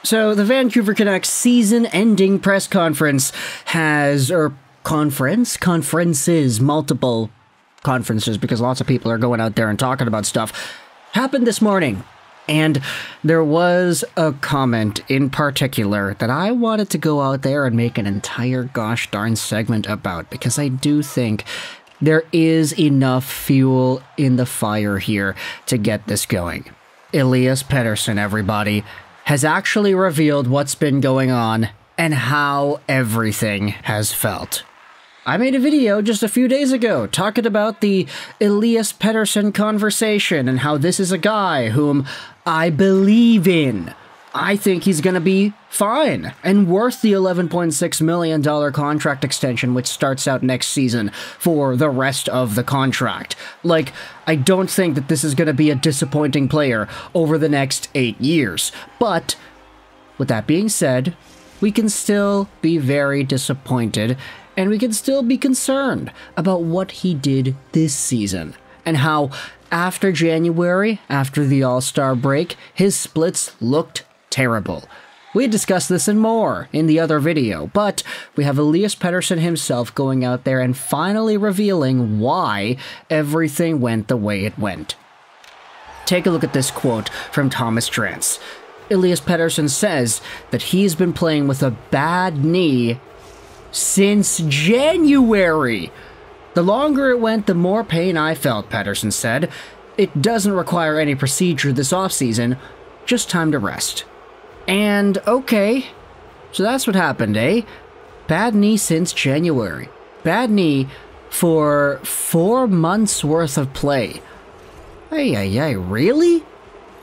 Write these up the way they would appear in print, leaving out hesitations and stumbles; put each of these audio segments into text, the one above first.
So the Vancouver Canucks season-ending press conference conferences, multiple conferences, because lots of people are going out there and talking about stuff, happened this morning. And there was a comment in particular that I wanted to go out there and make an entire gosh darn segment about, because I do think there is enough fuel in the fire here to get this going. Elias Pettersson, everybody, has actually revealed what's been going on and how everything has felt. I made a video just a few days ago talking about the Elias Pettersson conversation and how this is a guy whom I believe in. I think he's going to be fine and worth the $11.6 million contract extension, which starts out next season for the rest of the contract. Like, I don't think that this is going to be a disappointing player over the next 8 years. But, with that being said, we can still be very disappointed, and we can still be concerned about what he did this season, and how, after January, after the All-Star break, his splits looked terrible. We discussed this and more in the other video, but we have Elias Pettersson himself going out there and finally revealing why everything went the way it went. Take a look at this quote from Thomas Drance. Elias Pettersson says that he's been playing with a bad knee since January. The longer it went, the more pain I felt, Pettersson said. It doesn't require any procedure this offseason, just time to rest. And, okay, so that's what happened, eh? Bad knee since January. Bad knee for 4 months worth of play. Ay, really?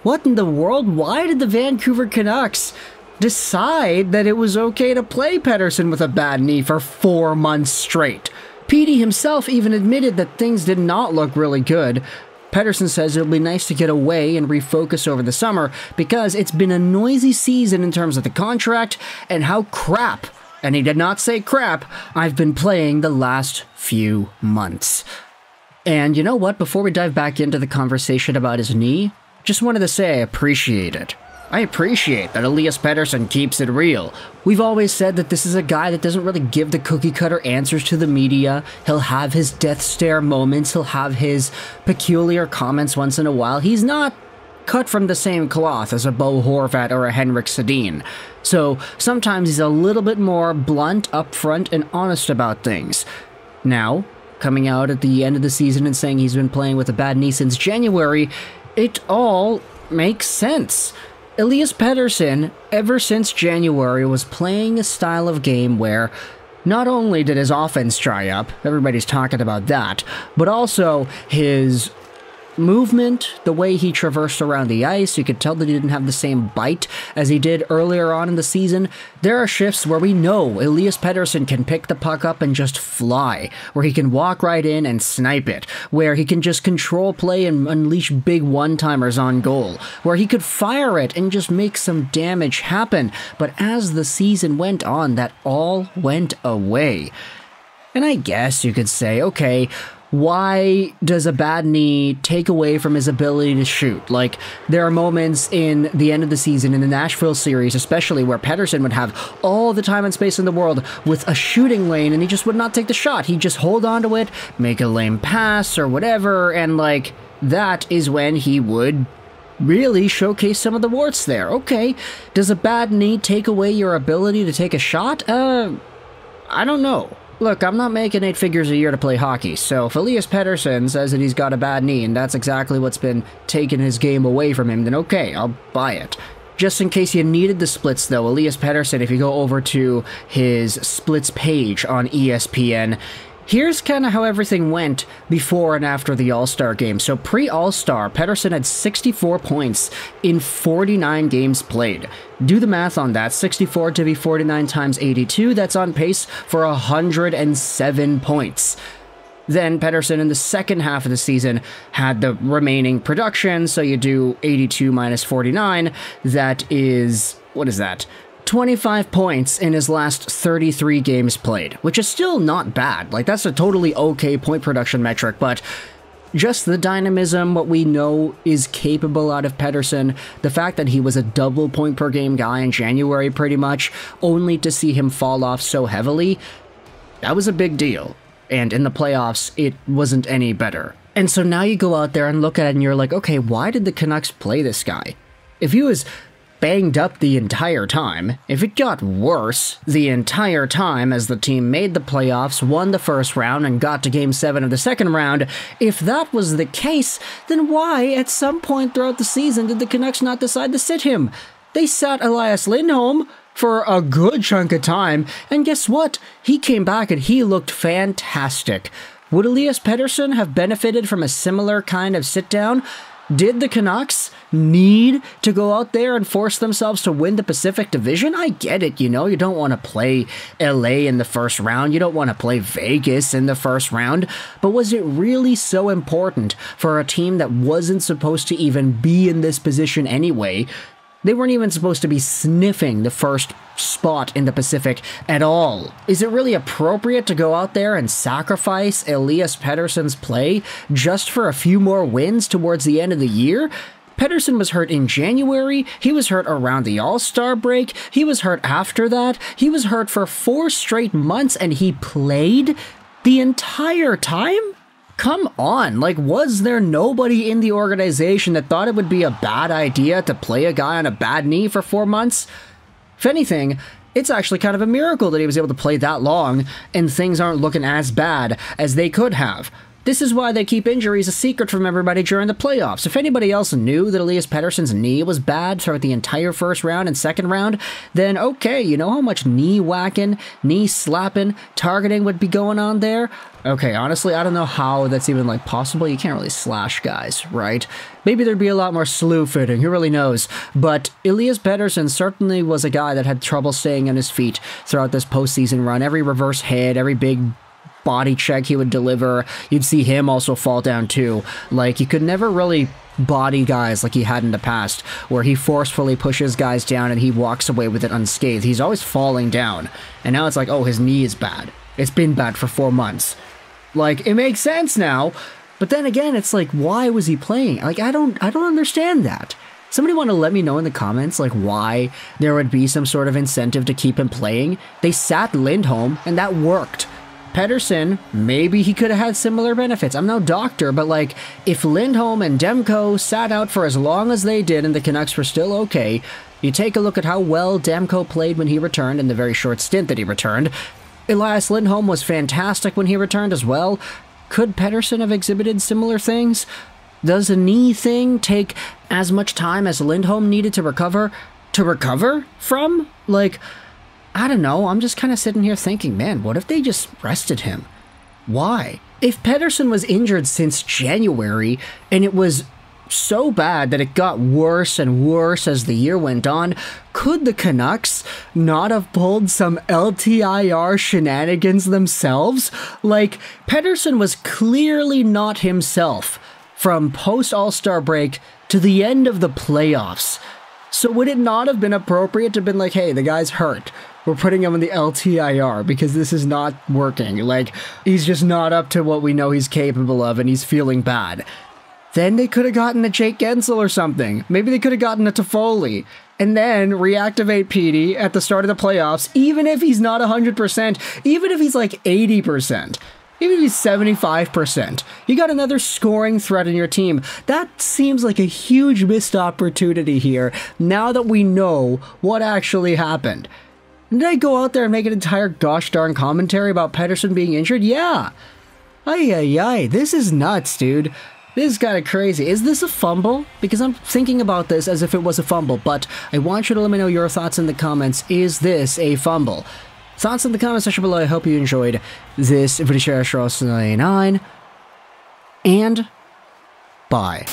What in the world? Why did the Vancouver Canucks decide that it was okay to play Pettersson with a bad knee for 4 months straight? Petey himself even admitted that things did not look really good. Pettersson says it'll be nice to get away and refocus over the summer because it's been a noisy season in terms of the contract and how crap, and he did not say crap, I've been playing the last few months. And you know what? Before we dive back into the conversation about his knee, just wanted to say I appreciate it. I appreciate that Elias Pettersson keeps it real. We've always said that this is a guy that doesn't really give the cookie-cutter answers to the media. He'll have his death stare moments, he'll have his peculiar comments once in a while. He's not cut from the same cloth as a Bo Horvat or a Henrik Sedin. So sometimes he's a little bit more blunt, upfront, and honest about things. Now, coming out at the end of the season and saying he's been playing with a bad knee since January, it all makes sense. Elias Pettersson, ever since January, was playing a style of game where not only did his offense dry up, everybody's talking about that, but also his movement, the way he traversed around the ice, you could tell that he didn't have the same bite as he did earlier on in the season. There are shifts where we know Elias Pettersson can pick the puck up and just fly, where he can walk right in and snipe it, where he can just control play and unleash big one-timers on goal, where he could fire it and just make some damage happen. But as the season went on, that all went away. And I guess you could say, okay, why does a bad knee take away from his ability to shoot? Like, there are moments in the end of the season, in the Nashville series especially, where Pettersson would have all the time and space in the world with a shooting lane, and he just would not take the shot. He'd just hold on to it, make a lame pass or whatever, and, like, that is when he would really showcase some of the warts there. Okay, does a bad knee take away your ability to take a shot? I don't know. Look, I'm not making 8 figures a year to play hockey, so if Elias Pettersson says that he's got a bad knee and that's exactly what's been taking his game away from him, then okay, I'll buy it. Just in case you needed the splits though, Elias Pettersson, if you go over to his splits page on ESPN, here's kind of how everything went before and after the All-Star game. So pre-All-Star, Pettersson had 64 points in 49 games played. Do the math on that. 64 to be 49 times 82, that's on pace for 107 points. Then Pettersson in the second half of the season had the remaining production, so you do 82 minus 49, that is, what is that? 25 points in his last 33 games played, which is still not bad. Like, that's a totally okay point production metric, but Just the dynamism, what we know is capable out of Pettersson, the fact that he was a double point per game guy in January pretty much, only to see him fall off so heavily, that was a big deal. And in the playoffs, it wasn't any better. And so now you go out there and look at it and you're like, okay, why did the Canucks play this guy? If he was banged up the entire time, if it got worse the entire time as the team made the playoffs, won the first round, and got to Game 7 of the second round, if that was the case, then why, at some point throughout the season, did the Canucks not decide to sit him? They sat Elias Lindholm for a good chunk of time, and guess what? He came back and he looked fantastic. Would Elias Pettersson have benefited from a similar kind of sit-down? Did the Canucks need to go out there and force themselves to win the Pacific Division? I get it, you know, you don't want to play LA in the first round, you don't want to play Vegas in the first round, but was it really so important for a team that wasn't supposed to even be in this position anyway? They weren't even supposed to be sniffing the first spot in the Pacific at all. Is it really appropriate to go out there and sacrifice Elias Pettersson's play just for a few more wins towards the end of the year? Pettersson was hurt in January, he was hurt around the All-Star break, he was hurt after that, he was hurt for 4 straight months, and he played the entire time? Come on, like, was there nobody in the organization that thought it would be a bad idea to play a guy on a bad knee for 4 months? If anything, it's actually kind of a miracle that he was able to play that long and things aren't looking as bad as they could have. This is why they keep injuries a secret from everybody during the playoffs. If anybody else knew that Elias Pettersson's knee was bad throughout the entire first round and second round, then okay, you know how much knee whacking, knee slapping, targeting would be going on there? Okay, honestly, I don't know how that's even, like, possible. You can't really slash guys, right? Maybe there'd be a lot more slew fitting, who really knows? But Elias Pettersson certainly was a guy that had trouble staying on his feet throughout this postseason run. Every reverse hit, every big body check he would deliver, you'd see him also fall down too. Like, you could never really body guys like he had in the past, where he forcefully pushes guys down and he walks away with it unscathed. He's always falling down. And now it's like, oh, his knee is bad. It's been bad for 4 months. Like, it makes sense now, but then again, it's like, why was he playing? Like, I don't understand that. Somebody want to let me know in the comments, like, why there would be some sort of incentive to keep him playing? They sat Lindholm, and that worked. Pettersson, maybe he could have had similar benefits. I'm no doctor, but, like, if Lindholm and Demko sat out for as long as they did and the Canucks were still okay, you take a look at how well Demko played when he returned in the very short stint that he returned. Elias Lindholm was fantastic when he returned as well. Could Pettersson have exhibited similar things? Does a knee thing take as much time as Lindholm needed to recover from? Like, I don't know, I'm just kind of sitting here thinking, man, what if they just rested him? Why? If Pettersson was injured since January, and it was so bad that it got worse and worse as the year went on, could the Canucks not have pulled some LTIR shenanigans themselves? Like, Pettersson was clearly not himself from post-All-Star break to the end of the playoffs. So would it not have been appropriate to have been like, hey, the guy's hurt, we're putting him in the LTIR because this is not working. Like, he's just not up to what we know he's capable of and he's feeling bad. Then they could have gotten a Jake Gensel or something. Maybe they could have gotten a Toffoli. And then reactivate Petey at the start of the playoffs, even if he's not 100%, even if he's like 80%. Even if he's 75%, you got another scoring threat in your team. That seems like a huge missed opportunity here, now that we know what actually happened. Did I go out there and make an entire gosh darn commentary about Pettersson being injured? Yeah. Ay, this is nuts, dude. This is kind of crazy. Is this a fumble? Because I'm thinking about this as if it was a fumble, but I want you to let me know your thoughts in the comments. Is this a fumble? Thoughts in the comment section below. I hope you enjoyed this video. And bye.